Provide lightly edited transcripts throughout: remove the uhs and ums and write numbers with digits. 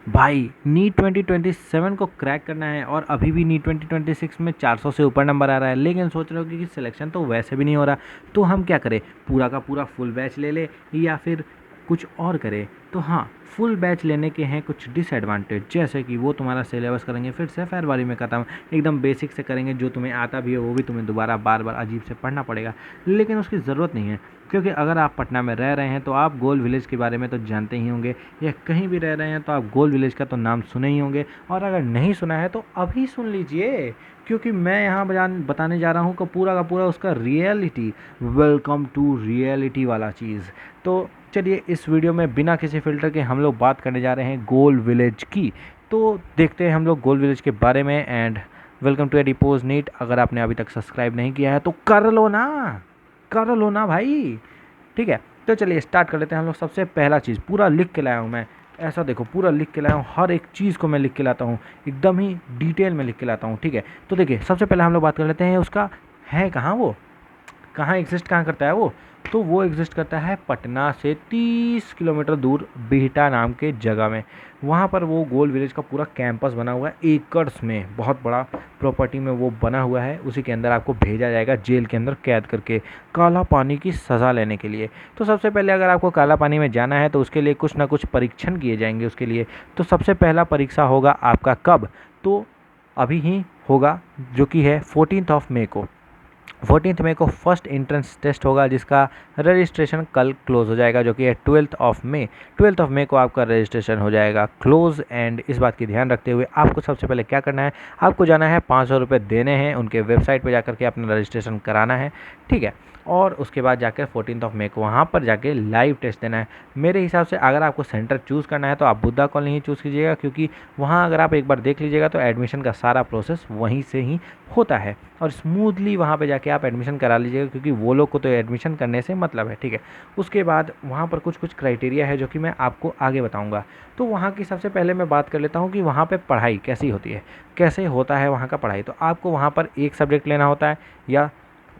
भाई नीट 2027 को क्रैक करना है और अभी भी नीट 2026 में 400 से ऊपर नंबर आ रहा है, लेकिन सोच रहे हो कि सिलेक्शन तो वैसे भी नहीं हो रहा, तो हम क्या करें, पूरा का पूरा फुल बैच ले ले या फिर कुछ और करें। तो हाँ, फुल बैच लेने के हैं कुछ डिसएडवांटेज, जैसे कि वो तुम्हारा सिलेबस करेंगे फिर से फरवरी में ख़त्म, एकदम बेसिक से करेंगे, जो तुम्हें आता भी है वो भी तुम्हें दोबारा बार बार अजीब से पढ़ना पड़ेगा, लेकिन उसकी ज़रूरत नहीं है। क्योंकि अगर आप पटना में रह रहे हैं तो आप गोल विलेज के बारे में तो जानते ही होंगे, या कहीं भी रह रहे हैं तो आप गोल विलेज का तो नाम सुने ही होंगे, और अगर नहीं सुना है तो अभी सुन लीजिए, क्योंकि मैं यहाँ बताने जा रहा हूँ कि पूरा का पूरा उसका रियलिटी, वेलकम टू रियलिटी वाला चीज़। तो चलिए इस वीडियो में बिना किसी फ़िल्टर के हम लोग बात करने जा रहे हैं गोल विलेज की। तो देखते हैं हम लोग गोल विलेज के बारे में। एंड वेलकम टू एडिपोज नीट। अगर आपने अभी तक सब्सक्राइब नहीं किया है तो कर लो ना भाई। ठीक है, तो चलिए स्टार्ट कर लेते हैं हम लोग। सबसे पहला चीज़ पूरा लिख के लाया हूँ मैं, ऐसा देखो पूरा लिख के लाया हूँ, हर एक चीज़ को मैं लिख के लाता हूँ, एकदम ही डिटेल में लिख के लाता हूँ। ठीक है, तो देखिए सबसे पहले हम लोग बात कर लेते हैं उसका है कहाँ, वो कहाँ एग्जिस्ट कहाँ करता है वो। तो वो एग्जिस्ट करता है पटना से 30 किलोमीटर दूर बिहटा नाम के जगह में। वहाँ पर वो गोल विलेज का पूरा कैंपस बना हुआ है, एकर्स में बहुत बड़ा प्रॉपर्टी में वो बना हुआ है। उसी के अंदर आपको भेजा जाएगा जेल के अंदर कैद करके, काला पानी की सज़ा लेने के लिए। तो सबसे पहले अगर आपको काला पानी में जाना है तो उसके लिए कुछ ना कुछ परीक्षण किए जाएंगे उसके लिए। तो सबसे पहला परीक्षा होगा आपका कब, तो अभी ही होगा, जो कि है 14 मई को। 14 मई को फर्स्ट एंट्रेंस टेस्ट होगा, जिसका रजिस्ट्रेशन कल क्लोज हो जाएगा, जो कि है 12 मई। 12 मई को आपका रजिस्ट्रेशन हो जाएगा क्लोज। एंड इस बात की ध्यान रखते हुए आपको सबसे पहले क्या करना है, आपको जाना है 500 रुपये देने हैं, उनके वेबसाइट पर जाकर के अपना रजिस्ट्रेशन कराना है। ठीक है, और उसके बाद जाकर 14 मई को वहाँ पर जाके लाइव टेस्ट देना है। मेरे हिसाब से अगर आपको सेंटर चूज़ करना है तो आप बुद्धा कॉलोनी ही चूज़ कीजिएगा, क्योंकि वहाँ अगर आप एक बार देख लीजिएगा तो एडमिशन का सारा प्रोसेस वहीं से ही होता है, और स्मूथली वहाँ पे जाके आप एडमिशन करा लीजिएगा, क्योंकि वो लोग को तो एडमिशन करने से मतलब है। ठीक है, उसके बाद वहाँ पर कुछ कुछ क्राइटेरिया है जो कि मैं आपको आगे बताऊँगा। तो वहाँ की सबसे पहले मैं बात कर लेता हूँ कि वहाँ पे पढ़ाई कैसी होती है, कैसे होता है वहाँ का पढ़ाई। तो आपको वहाँ पर एक सब्जेक्ट लेना होता है, या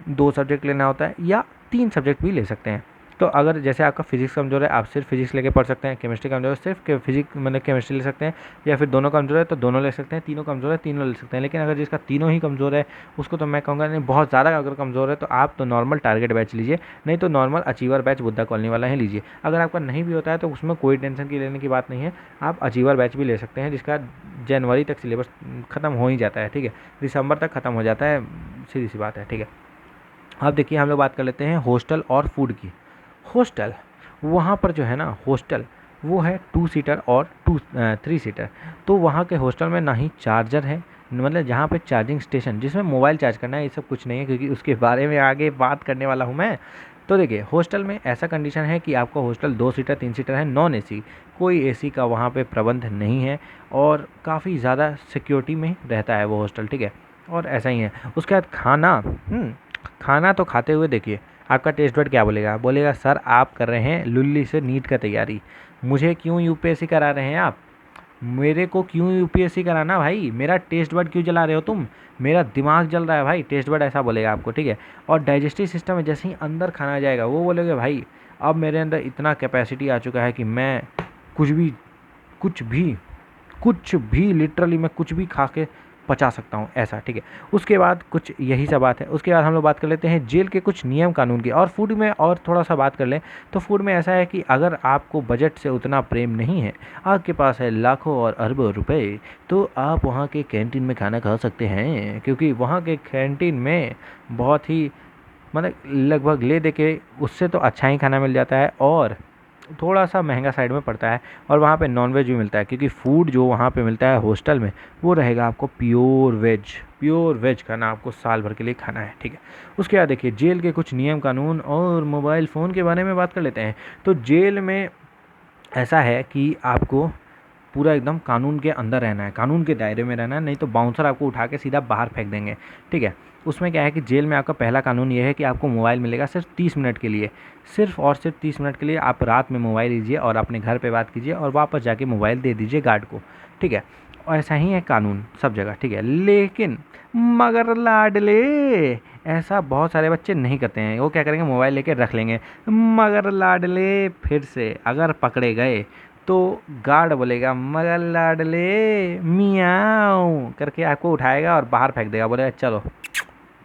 2 सब्जेक्ट लेना होता है, या 3 सब्जेक्ट भी ले सकते हैं। तो अगर जैसे आपका फिजिक्स कमज़ोर है, आप सिर्फ फिजिक्स लेके पढ़ सकते हैं, केमिस्ट्री कमज़ोर है सिर्फ फिजिक्स मतलब केमिस्ट्री ले सकते हैं, या फिर दोनों कमज़ोर है तो दोनों ले सकते हैं, तीनों कमज़ोर है तीनों ले सकते हैं। लेकिन अगर जिसका तीनों ही कमज़ोर है उसको तो मैं कहूँगा नहीं, बहुत ज़्यादा अगर कमज़ोर है तो आप तो नॉर्मल टारगेट बैच लीजिए, नहीं तो normal achiever batch Buddha colony वाला ही लीजिए। अगर आपका नहीं भी होता है तो उसमें कोई टेंशन की लेने की बात नहीं है, आप अचीवर बैच भी ले सकते हैं, जिसका जनवरी तक सिलेबस ख़त्म हो ही जाता है। ठीक है, दिसंबर तक ख़त्म हो जाता है, सीधी सी बात है। ठीक है, अब देखिए हम लोग बात कर लेते हैं हॉस्टल और फूड की। हॉस्टल वहाँ पर जो है ना, हॉस्टल वो है 2 सीटर और 3 सीटर। तो वहाँ के हॉस्टल में ना ही चार्जर है, मतलब जहाँ पे चार्जिंग स्टेशन जिसमें मोबाइल चार्ज करना है, ये सब कुछ नहीं है, क्योंकि उसके बारे में आगे बात करने वाला हूँ मैं। तो देखिए हॉस्टल में ऐसा कंडीशन है कि आपका हॉस्टल 2 सीटर 3 सीटर है, नॉन एसी, कोई एसी का वहाँ पे प्रबंध नहीं है, और काफ़ी ज़्यादा सिक्योरिटी में रहता है वो हॉस्टल। ठीक है, और ऐसा ही है। उसके बाद खाना, खाना तो खाते हुए देखिए आपका टेस्ट बड क्या बोलेगा, बोलेगा सर आप कर रहे हैं लुल्ली से नीट का तैयारी, मुझे क्यों यूपीएससी करा रहे हैं आप, मेरे को क्यों यूपीएससी कराना भाई, मेरा टेस्ट बड क्यों जला रहे हो तुम, मेरा दिमाग जल रहा है भाई, टेस्ट बड ऐसा बोलेगा आपको। ठीक है, और डाइजेस्टिव सिस्टम में जैसे ही अंदर खाना जाएगा वो बोलेगा भाई अब मेरे अंदर इतना कैपेसिटी आ चुका है कि मैं कुछ भी कुछ भी कुछ भी लिटरली मैं कुछ भी खा के पचा सकता हूँ, ऐसा। ठीक है, उसके बाद कुछ यही सब बात है। उसके बाद हम लोग बात कर लेते हैं जेल के कुछ नियम कानून की, और फूड में और थोड़ा सा बात कर लें तो फूड में ऐसा है कि अगर आपको बजट से उतना प्रेम नहीं है, आपके पास है लाखों और अरबों रुपए, तो आप वहाँ के कैंटीन में खाना खा सकते हैं, क्योंकि वहाँ के कैंटीन में बहुत ही मतलब लगभग ले दे के उससे तो अच्छा ही खाना मिल जाता है, और थोड़ा सा महंगा साइड में पड़ता है, और वहाँ पे नॉनवेज भी मिलता है, क्योंकि फूड जो वहाँ पे मिलता है हॉस्टल में वो रहेगा आपको प्योर वेज खाना, आपको साल भर के लिए खाना है। ठीक है, उसके बाद देखिए जेल के कुछ नियम कानून और मोबाइल फ़ोन के बारे में बात कर लेते हैं। तो जेल में ऐसा है कि आपको पूरा एकदम कानून के अंदर रहना है, कानून के दायरे में रहना है, नहीं तो बाउंसर आपको उठा के सीधा बाहर फेंक देंगे। ठीक है, उसमें क्या है कि जेल में आपका पहला कानून ये है कि आपको मोबाइल मिलेगा सिर्फ 30 मिनट के लिए, सिर्फ और सिर्फ 30 मिनट के लिए। आप रात में मोबाइल लीजिए और अपने घर पे बात कीजिए, और वापस जाके मोबाइल दे दीजिए गार्ड को। ठीक है, और ऐसा ही है कानून सब जगह। ठीक है, लेकिन मगर लाडले ऐसा बहुत सारे बच्चे नहीं करते हैं, वो क्या करेंगे मोबाइल लेके रख लेंगे। मगर लाडले फिर से अगर पकड़े गए तो गार्ड बोलेगा मगर लाडले मियाऊ करके आपको उठाएगा और बाहर फेंक देगा, बोलेगा चलो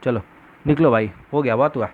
चलो निकलो भाई, हो गया बहुत हुआ,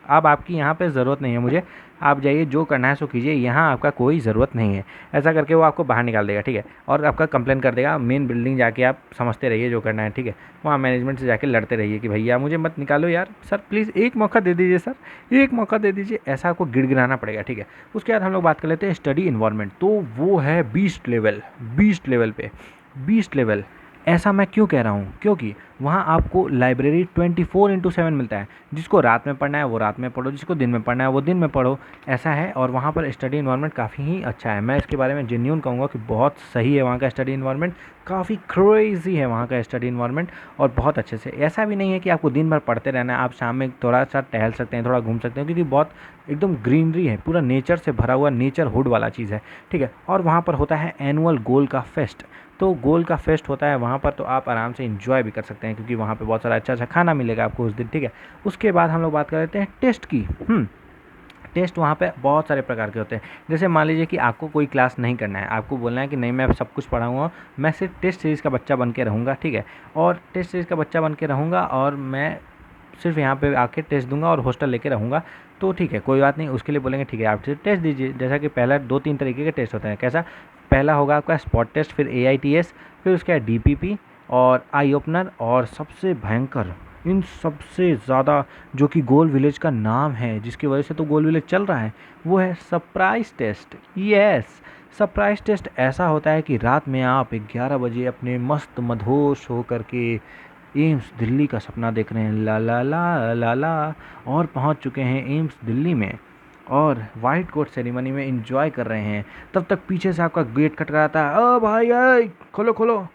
अब आपकी यहाँ पे ज़रूरत नहीं है मुझे, आप जाइए जो करना है सो कीजिए, यहाँ आपका कोई ज़रूरत नहीं है। ऐसा करके वो आपको बाहर निकाल देगा, ठीक है, और आपका कंप्लेन कर देगा। मेन बिल्डिंग जाके आप समझते रहिए जो करना है, ठीक है, वहाँ मैनेजमेंट से जाके लड़ते रहिए कि भैया मुझे मत निकालो यार, सर प्लीज़ एक मौका दे दीजिए, सर एक मौका दे दीजिए, ऐसा आपको गिड़गिड़ाना पड़ेगा, ठीक है। उसके बाद हम लोग बात कर लेते हैं स्टडी इन्वायरमेंट, तो वो है बीस्ट लेवल, बीस्ट लेवल पे, बीस्ट लेवल। ऐसा मैं क्यों कह रहा हूँ, क्योंकि वहाँ आपको लाइब्रेरी 24/7 मिलता है, जिसको रात में पढ़ना है वो रात में पढ़ो, जिसको दिन में पढ़ना है वो दिन में पढ़ो, ऐसा है। और वहाँ पर स्टडी इन्वायरमेंट काफ़ी ही अच्छा है, मैं इसके बारे में जेन्युइन कहूँगा कि बहुत सही है वहाँ का स्टडी इन्वायरमेंट, काफ़ी क्रेज़ी है वहाँ का स्टडी इन्वायरमेंट, और बहुत अच्छे से। ऐसा भी नहीं है कि आपको दिन भर पढ़ते रहना है, आप शाम में थोड़ा सा टहल सकते हैं, थोड़ा घूम सकते हैं, क्योंकि बहुत एकदम ग्रीनरी है, पूरा नेचर से भरा हुआ नेचरहुड वाला चीज़ है, ठीक है। और वहाँ पर होता है एनुअल गोल का फेस्ट, तो गोल का फेस्ट होता है वहाँ पर, तो आप आराम से एंजॉय भी कर सकते हैं, क्योंकि वहाँ पे बहुत सारा अच्छा अच्छा खाना मिलेगा आपको उस दिन, ठीक है। उसके बाद हम लोग बात कर लेते हैं टेस्ट की। टेस्ट वहाँ पे बहुत सारे प्रकार के होते हैं। जैसे मान लीजिए कि आपको कोई क्लास नहीं करना है, आपको बोलना है कि नहीं मैं सब कुछ पढ़ाऊँगा, मैं सिर्फ टेस्ट सीरीज़ का बच्चा बन के रहूँगा, ठीक है, और टेस्ट सीरीज़ का बच्चा बन के रहूँगा और मैं सिर्फ यहाँ पे आके टेस्ट दूंगा और हॉस्टल लेके रहूँगा, तो ठीक है कोई बात नहीं, उसके लिए बोलेंगे ठीक है आप सिर्फ टेस्ट दीजिए। जैसा कि पहला 2-3 तरीके के टेस्ट होते हैं, कैसा, पहला होगा आपका स्पॉट टेस्ट, फिर AITS, फिर उसके बाद DPP और आई ओपनर, और सबसे भयंकर, इन सबसे ज़्यादा जो कि गोल विलेज का नाम है, जिसकी वजह से तो गोल विलेज चल रहा है, वो है surprise test. Yes, surprise test ऐसा होता है कि रात में आप 11 बजे अपने मस्त मदहोश होकर के एम्स दिल्ली का सपना देख रहे हैं, ला ला ला ला ला, और पहुंच चुके हैं एम्स दिल्ली में और वाइट कोट सेरेमनी में एंजॉय कर रहे हैं, तब तक पीछे से आपका गेट खटखटाता है, ओ भाई ए खोलो खोलो,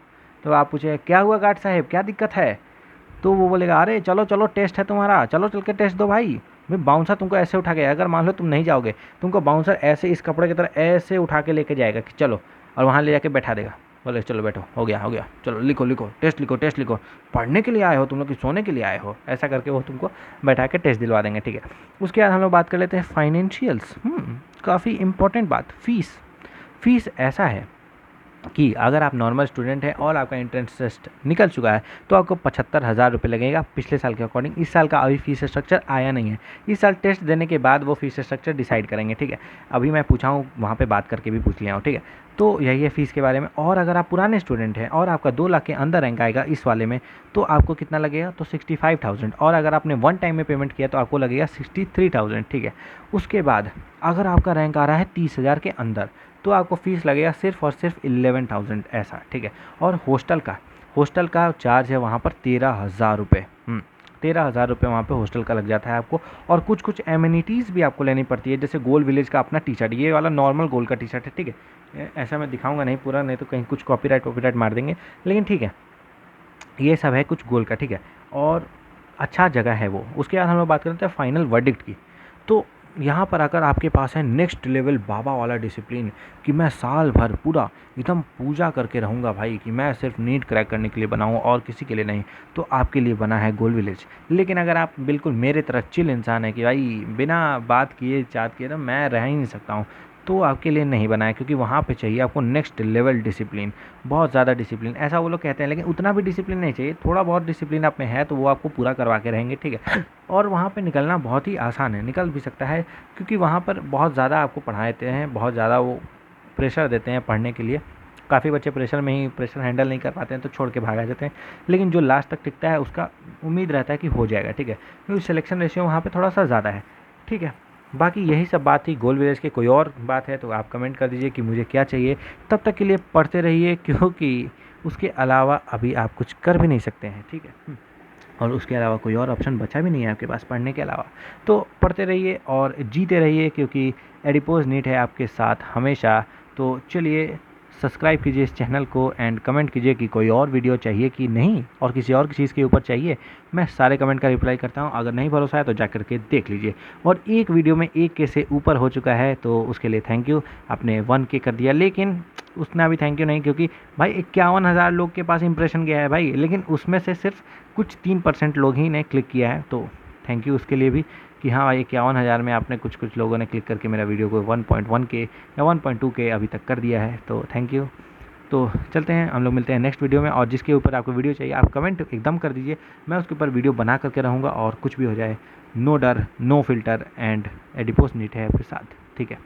तो आप पूछे क्या हुआ गार्ड साहब, क्या दिक्कत है, तो वो बोलेगा अरे चलो चलो टेस्ट है तुम्हारा, चलो चल के टेस्ट दो भाई। बाउंसर तुमको ऐसे उठा के, अगर मान लो तुम नहीं जाओगे, तुमको बाउंसर ऐसे इस कपड़े की तरह ऐसे उठा के लेके जाएगा कि चलो, और वहाँ ले जाके बैठा देगा, बोले चलो बैठो, हो गया, चलो लिखो लिखो टेस्ट लिखो, टेस्ट लिखो, पढ़ने के लिए आए हो तुम लोग कि सोने के लिए आए हो, ऐसा करके वो तुमको बैठा के टेस्ट दिलवा देंगे, ठीक है। उसके बाद हम लोग बात कर लेते हैं फाइनेंशियल्स। काफ़ी इंपॉर्टेंट बात, फीस। फीस ऐसा है कि अगर आप नॉर्मल स्टूडेंट हैं और आपका एंट्रेंस टेस्ट निकल चुका है, तो आपको 75,000 रुपये लगेगा पिछले साल के अकॉर्डिंग। इस साल का अभी फीस स्ट्रक्चर आया नहीं है, इस साल टेस्ट देने के बाद वो फीस स्ट्रक्चर डिसाइड करेंगे, ठीक है। अभी मैं पूछा हूँ, वहाँ पे बात करके भी पूछ लिया हूँ, ठीक है। तो यही है फ़ीस के बारे में। और अगर आप पुराने स्टूडेंट हैं और आपका 2 लाख के अंदर रैंक आएगा इस वाले में, तो आपको कितना लगेगा, तो 65,000, और अगर आपने वन टाइम में पेमेंट किया तो आपको लगेगा 63,000, ठीक है। उसके बाद अगर आपका रैंक आ रहा है 30,000 के अंदर, तो आपको फ़ीस लगेगा सिर्फ और सिर्फ 11,000 ऐसा, ठीक है। और हॉस्टल का चार्ज है वहाँ पर 13,000 रुपये। 13,000 रुपये वहाँ पे हॉस्टल का लग जाता है आपको। और कुछ कुछ एमिनिटीज़ भी आपको लेनी पड़ती है, जैसे गोल विलेज का अपना टी शर्ट, ये वाला नॉर्मल गोल का टी शर्ट है, ठीक है। ऐसा मैं दिखाऊंगा नहीं पूरा, नहीं तो कहीं कुछ कॉपीराइट मार देंगे, लेकिन ठीक है, ये सब है कुछ गोल का, ठीक है। और अच्छा जगह है वो। उसके बाद हम लोग बात करते हैं फाइनल वर्डिक्ट की। तो यहाँ पर अगर आपके पास है नेक्स्ट लेवल बाबा वाला डिसिप्लिन, कि मैं साल भर पूरा एकदम पूजा करके रहूँगा भाई, कि मैं सिर्फ नीट क्रैक करने के लिए बना हूँ और किसी के लिए नहीं, तो आपके लिए बना है गोल विलेज। लेकिन अगर आप बिल्कुल मेरे तरह चिल इंसान है कि भाई बिना बात किए चाट किए तो मैं रह ही नहीं सकता हूँ, तो आपके लिए नहीं बना है, क्योंकि वहाँ पे चाहिए आपको नेक्स्ट लेवल डिसिप्लिन, बहुत ज़्यादा डिसिप्लिन, ऐसा वो लोग कहते हैं। लेकिन उतना भी डिसिप्लिन नहीं चाहिए, थोड़ा बहुत डिसिप्लिन आप में है तो वो आपको पूरा करवा के रहेंगे, ठीक है। और वहाँ पे निकलना बहुत ही आसान है, निकल भी सकता है, क्योंकि वहाँ पर बहुत ज़्यादा आपको पढ़ाते हैं, बहुत ज़्यादा वो प्रेशर देते हैं पढ़ने के लिए। काफ़ी बच्चे प्रेशर हैंडल नहीं कर पाते हैं तो छोड़ के भागा जाते हैं, लेकिन जो लास्ट तक टिकता है उसका उम्मीद रहता है कि हो जाएगा, ठीक है, क्योंकि सिलेक्शन रेशियो वहाँ पे थोड़ा सा ज़्यादा है, ठीक है। बाकी यही सब बात थी गोल विलेज की। कोई और बात है तो आप कमेंट कर दीजिए कि मुझे क्या चाहिए। तब तक के लिए पढ़ते रहिए, क्योंकि उसके अलावा अभी आप कुछ कर भी नहीं सकते हैं, ठीक है। और उसके अलावा कोई और ऑप्शन बचा भी नहीं है आपके पास पढ़ने के अलावा, तो पढ़ते रहिए और जीते रहिए, क्योंकि एडिपोज नीट है आपके साथ हमेशा। तो चलिए सब्सक्राइब कीजिए इस चैनल को एंड कमेंट कीजिए कि कोई और वीडियो चाहिए कि नहीं, और किसी और चीज़ के ऊपर चाहिए। मैं सारे कमेंट का रिप्लाई करता हूँ, अगर नहीं भरोसा है तो जा कर के देख लीजिए। और एक वीडियो में 1K से ऊपर हो चुका है, तो उसके लिए थैंक यू। आपने 1K कर दिया, लेकिन उतना भी थैंक यू नहीं, क्योंकि भाई 51,000 लोग के पास इंप्रेशन गया है भाई, लेकिन उसमें से सिर्फ कुछ 3% लोग ही ने क्लिक किया है, तो थैंक यू उसके लिए भी, कि हाँ 51,000 में आपने कुछ लोगों ने क्लिक करके मेरा वीडियो को 1.1K या 1.2K अभी तक कर दिया है, तो थैंक यू। तो चलते हैं, हम लोग मिलते हैं नेक्स्ट वीडियो में। और जिसके ऊपर आपको वीडियो चाहिए आप कमेंट एकदम कर दीजिए, मैं उसके ऊपर वीडियो बना करके रहूँगा, और कुछ भी हो जाए नो डर, no filter and adipose neat है आपके साथ, ठीक है।